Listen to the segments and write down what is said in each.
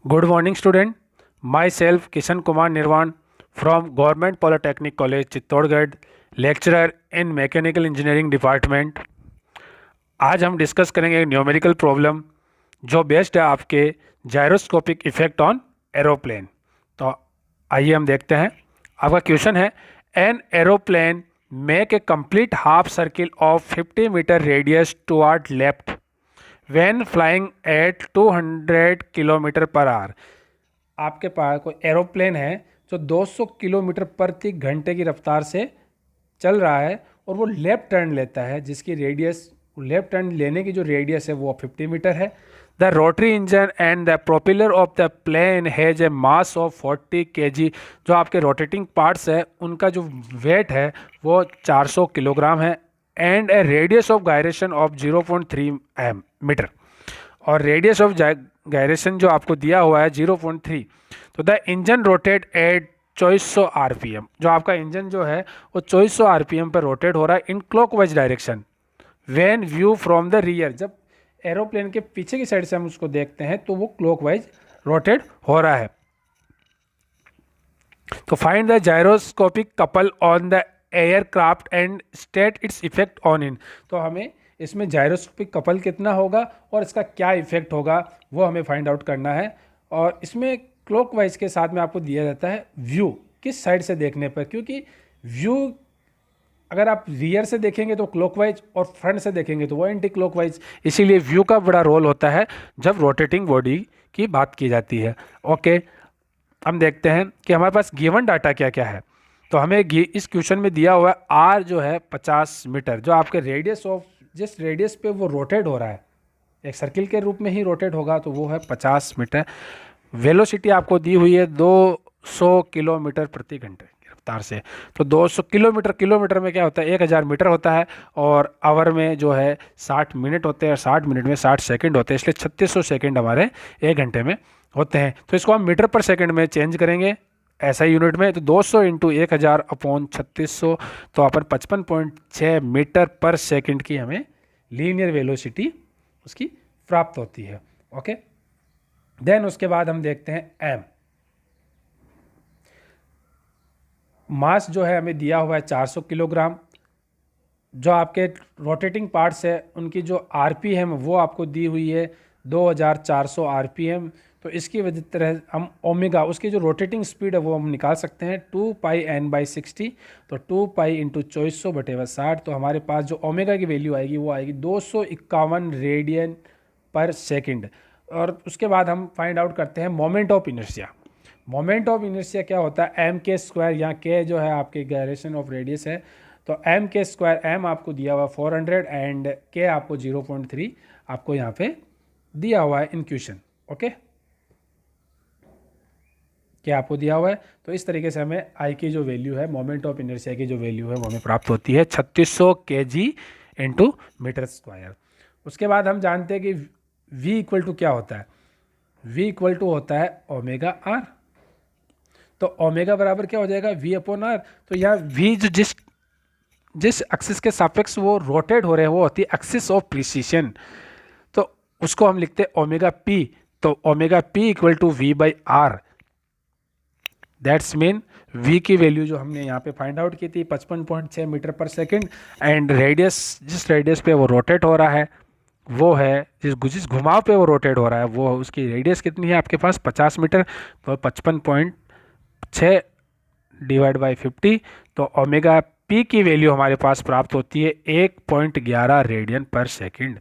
Good morning, student. Myself, Kishan Kumar Nirvan from Government Polytechnic College, Chittorgarh, lecturer in Mechanical Engineering Department. आज हम discuss करेंगे एक numerical problem जो based है आपके जायरोस्कोपिक इफेक्ट ऑन एरोप्लेन। तो आइए हम देखते हैं। आपका क्वेश्चन है, an aeroplane make a complete half circle of 50 metre radius toward left when flying at 200 kilometre per hour. आपके पास कोई एरोप्लेन है जो 200 किलोमीटर प्रति घंटे की रफ्तार से चल रहा है और वो लेफ्ट टर्न लेता है, जिसकी रेडियस, लेफ्ट टर्न लेने की जो रेडियस है वो 50 मीटर है। The rotary engine and the propeller of the plane has a mass of 40 kg। जो आपके रोटेटिंग पार्ट्स है उनका जो वेट है वो 400 किलोग्राम है। And a radius of gyration of 0.3 metre, और रेडियस ऑफ गायरेशन जो आपको दिया हुआ है 0.3। तो the engine rotate at 2400 RPM. जो आपका इंजन जो है वो 2400 आरपीएम पर रोटेट हो रहा है in clockwise direction when view from the rear. जब एरोप्लेन के पीछे की साइड से हम उसको देखते हैं तो वो क्लॉकवाइज रोटेट हो रहा है। तो find the gyroscopic couple on the aircraft and state its effect on in. तो हमें इसमें जायरोस्कोपिक कपल कितना होगा और इसका क्या इफेक्ट होगा वो हमें फाइंड आउट करना है। और इसमें क्लॉकवाइज के साथ में आपको दिया जाता है व्यू किस साइड से देखने पर, क्योंकि व्यू अगर आप रियर से देखेंगे तो क्लॉकवाइज और फ्रंट से देखेंगे तो वो एंटी क्लॉकवाइज। इसीलिए व्यू का बड़ा रोल होता है जब रोटेटिंग बॉडी की बात की जाती है। ओके, हम देखते हैं कि हमारे पास गिवन डाटा क्या क्या है। तो हमें इस क्वेश्चन में दिया हुआ है आर जो है 50 मीटर, जो आपके रेडियस ऑफ जिस रेडियस पे वो रोटेट हो रहा है, एक सर्किल के रूप में ही रोटेट होगा, तो वो है 50 मीटर। वेलोसिटी आपको दी हुई है 200 किलोमीटर प्रति घंटे की रफ्तार से। तो 200 किलोमीटर, किलोमीटर में क्या होता है 1000 मीटर होता है, और आवर में जो है 60 मिनट होते हैं, 60 मिनट में 60 सेकंड होते हैं, इसलिए 3600 सेकंड हमारे 1 घंटे में होते हैं। तो इसको हम मीटर पर सेकंड में चेंज करेंगे ऐसा यूनिट में, तो 200 इंटू 1000 अपॉन 3600, तो अपन 55.6 मीटर पर सेकंड की हमें लीनियर वेलोसिटी उसकी प्राप्त होती है। ओके, देन उसके बाद हम देखते हैं एम। मास जो है हमें दिया हुआ है 400 किलोग्राम। जो आपके रोटेटिंग पार्ट्स है उनकी जो आरपीएम वो आपको दी हुई है 2400 आरपीएम। तो इसकी वजह तरह हम ओमेगा, उसकी जो रोटेटिंग स्पीड है वो हम निकाल सकते हैं 2πn/60। तो 2π इंटू 2400/60, तो हमारे पास जो ओमेगा की वैल्यू आएगी वो आएगी 251 रेडियन पर सेकंड। और उसके बाद हम फाइंड आउट करते हैं moment of inertia. Moment of inertia क्या होता है, एम के स्क्वायर, यहाँ के जो है आपके गायरेशन ऑफ रेडियस है, तो एम के स्क्वायर, एम आपको दिया हुआ 400 एंड के आपको 0.3 आपको यहाँ पे दिया हुआ है इन क्वेश्चन। ओके, क्या आपको दिया हुआ है। तो इस तरीके से हमें आई की जो वैल्यू है, मोमेंट ऑफ इनर्शिया की जो वैल्यू है वो हमें प्राप्त होती है 3600 kg इंटू मीटर स्क्वायर। उसके बाद हम जानते हैं कि v इक्वल टू क्या होता है, v इक्वल टू होता है ओमेगा आर। तो ओमेगा बराबर क्या हो जाएगा v अपॉन आर। तो यहाँ v जो जिस एक्सिस के सापेक्ष वो रोटेट हो रहे हैं वो होती है एक्सिस ऑफ प्रिसिशन, तो उसको हम लिखते हैं ओमेगा p। तो omega p equal to v by r, that's mean v की वैल्यू जो हमने यहाँ पे फाइंड आउट की थी 55.6 मीटर पर सेकंड, एंड रेडियस, जिस रेडियस पे वो रोटेट हो रहा है वो है, जिस घुमाव पे वो रोटेट हो रहा है वो, उसकी रेडियस कितनी है आपके पास 50 मीटर। तो 55.6 डिवाइड बाई 50, तो ओमेगा p की वैल्यू हमारे पास प्राप्त होती है 1.11 रेडियन पर सेकंड।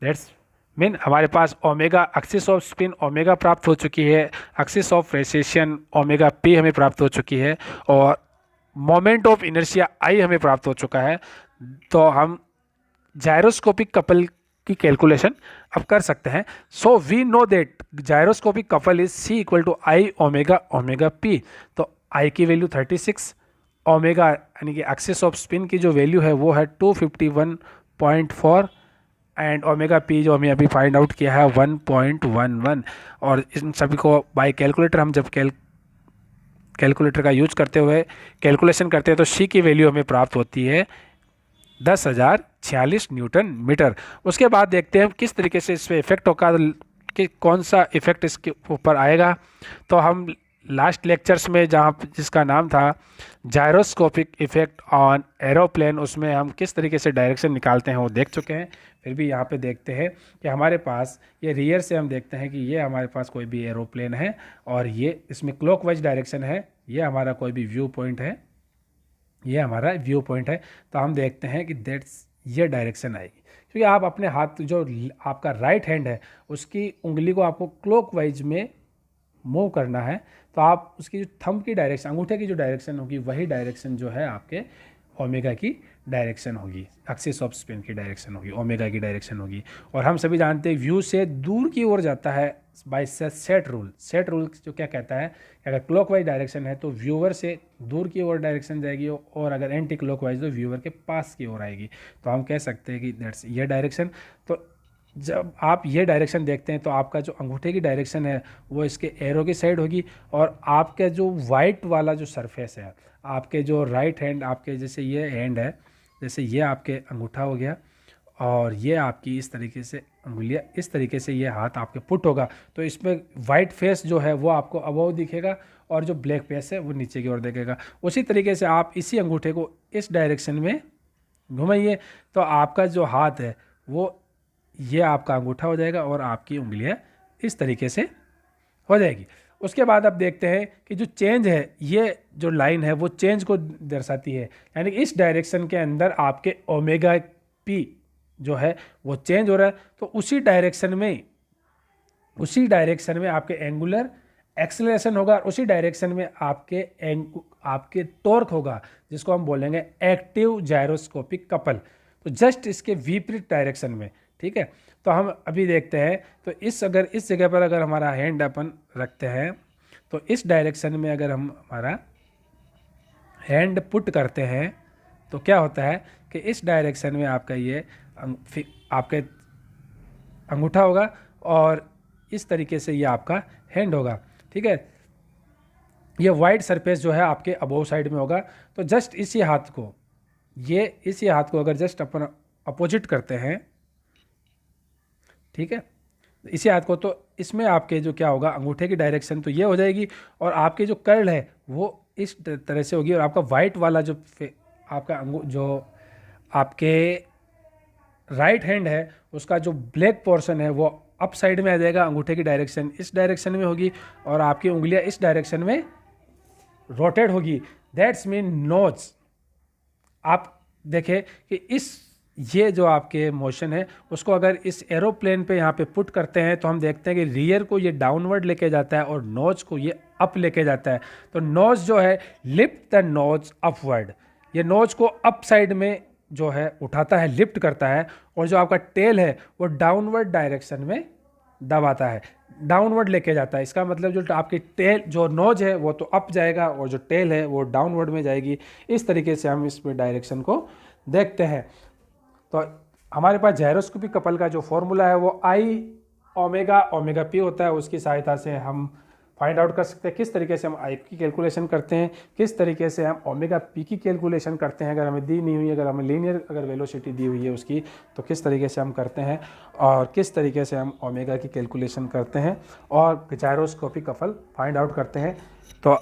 दैट्स मीन हमारे पास omega, axis of spin omega प्राप्त हो चुकी है, axis of precession omega p हमें प्राप्त हो चुकी है, और मोमेंट ऑफ इनर्शिया i हमें प्राप्त हो चुका है। तो हम जायरोस्कोपिक कपल की कैलकुलेशन अब कर सकते हैं। So we know that gyroscopic couple is c equal to I omega omega p। तो i की वैल्यू 36, ओमेगा यानी कि एक्सिस ऑफ स्पिन की जो वैल्यू है वो है 251.4, एंड ओमेगा p जो हमें अभी फाइंड आउट किया है 1.11। और इन सभी को बाय कैलकुलेटर हम जब कैलकुलेटर का यूज करते हुए कैलकुलेशन करते हैं तो c की वैल्यू हमें प्राप्त होती है 10,046 न्यूटन मीटर। उसके बाद देखते हैं किस तरीके से इस पर इफेक्ट होगा। कि कौन सा इफ़ेक्ट इसके ऊपर आएगा। तो हम लास्ट लेक्चर्स में जिसका नाम था जायरोस्कोपिक इफ़ेक्ट ऑन एरोप्लेन, उसमें हम किस तरीके से डायरेक्शन निकालते हैं वो देख चुके हैं। फिर भी यहाँ पे देखते हैं कि हमारे पास ये रियर से हम देखते हैं कि ये हमारे पास कोई भी एरोप्लेन है और ये इसमें क्लॉकवाइज डायरेक्शन है, ये हमारा कोई भी व्यू पॉइंट है, ये हमारा व्यू पॉइंट है। तो हम देखते हैं कि दैट्स ये डायरेक्शन आएगी, क्योंकि आप अपने हाथ जो आपका राइट हैंड है उसकी उंगली को आपको क्लॉकवाइज में मूव करना है, तो आप उसकी जो थंब की डायरेक्शन, अंगूठे की जो डायरेक्शन होगी वही डायरेक्शन जो है आपके ओमेगा की डायरेक्शन होगी, एक्सिस ऑफ स्पिन की डायरेक्शन होगी, ओमेगा की डायरेक्शन होगी। और हम सभी जानते हैं व्यू से दूर की ओर जाता है by set rule. Set rule जो क्या कहता है कि अगर क्लॉकवाइज डायरेक्शन है तो व्यूअर से दूर की ओर डायरेक्शन जाएगी, और अगर एंटी क्लॉकवाइज तो व्यूअर के पास की ओर आएगी। तो हम कह सकते हैं कि दैट्स ये डायरेक्शन। तो जब आप ये डायरेक्शन देखते हैं तो आपका जो अंगूठे की डायरेक्शन है वो इसके एरो की साइड होगी, और आपका जो वाइट वाला जो सरफेस है, आपके जो राइट हैंड, आपके जैसे ये हैंड है, जैसे ये आपके अंगूठा हो गया और ये आपकी इस तरीके से अंगुलियाँ, इस तरीके से ये हाथ आपके पुट होगा, तो इसमें वाइट फेस जो है वो आपको अबव दिखेगा और जो ब्लैक फेस है वो नीचे की ओर दिखेगा। उसी तरीके से आप इसी अंगूठे को इस डायरेक्शन में घुमाइए तो आपका जो हाथ है वो ये आपका अंगूठा हो जाएगा और आपकी उंगलियां इस तरीके से हो जाएगी। उसके बाद आप देखते हैं कि जो चेंज है, ये जो लाइन है वो चेंज को दर्शाती है, यानी कि इस डायरेक्शन के अंदर आपके ओमेगा पी जो है वो चेंज हो रहा है, तो उसी डायरेक्शन में आपके एंगुलर एक्सेलरेशन होगा, और उसी डायरेक्शन में आपके टॉर्क होगा, जिसको हम बोलेंगे एक्टिव जायरोस्कोपिक कपल। तो जस्ट इसके विपरीत डायरेक्शन में, ठीक है। तो हम अभी देखते हैं, तो इस जगह पर अगर हमारा हैंड अपन रखते हैं तो इस डायरेक्शन में अगर हम हमारा हैंड पुट करते हैं तो क्या होता है कि इस डायरेक्शन में आपका ये आपके अंगूठा होगा और इस तरीके से ये आपका हैंड होगा, ठीक है। ये वाइट सरफेस जो है आपके अबोव साइड में होगा। तो जस्ट इसी हाथ को अगर जस्ट अपन अपोजिट करते हैं, ठीक है, इसी हाथ को, तो इसमें आपके जो क्या होगा, अंगूठे की डायरेक्शन तो ये हो जाएगी और आपके जो कर्ल है वो इस तरह से होगी, और आपका वाइट वाला जो आपके राइट हैंड है उसका जो ब्लैक पोर्शन है वो अप साइड में आ जाएगा, अंगूठे की डायरेक्शन इस डायरेक्शन में होगी और आपकी उंगलियां इस डायरेक्शन में रोटेट होगी। That's mean nose. आप देखें कि ये जो आपके मोशन है उसको अगर इस एरोप्लेन पे यहाँ पे पुट करते हैं तो हम देखते हैं कि रियर को ये डाउनवर्ड लेके जाता है और नोज को ये अप लेके जाता है। तो नोज जो है, लिफ्ट द नोज अपवर्ड, ये नोज को अप साइड में जो है उठाता है, लिफ्ट करता है, और जो आपका टेल है वो डाउनवर्ड डायरेक्शन में दबाता है, डाउनवर्ड लेके जाता है। इसका मतलब जो आपकी टेल, जो नोज है वो तो अप जाएगा और जो टेल है वो डाउनवर्ड में जाएगी। इस तरीके से हम इसमें डायरेक्शन को देखते हैं। तो हमारे पास जायरोस्कोपिक कपल का जो फॉर्मूला है वो आई ओमेगा पी होता है, उसकी सहायता से हम फाइंड आउट कर सकते हैं किस तरीके से हम आई की कैलकुलेशन करते हैं, किस तरीके से हम ओमेगा पी की कैलकुलेशन करते हैं। अगर हमें दी नहीं हुई, अगर हमें लीनियर अगर वेलोसिटी दी हुई है उसकी, तो किस तरीके से हम करते हैं, और किस तरीके से हम ओमेगा की कैलकुलेशन करते हैं और जायरोस्कोपिक कपल फाइंड आउट करते हैं। तो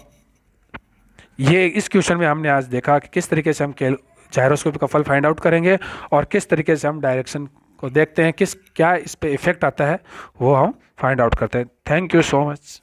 ये इस क्वेश्चन में हमने आज देखा कि किस तरीके से हम जायरोस्कोपिक कपल फाइंड आउट करेंगे और किस तरीके से हम डायरेक्शन को देखते हैं, क्या इस पे इफेक्ट आता है वो हम फाइंड आउट करते हैं। Thank you so much.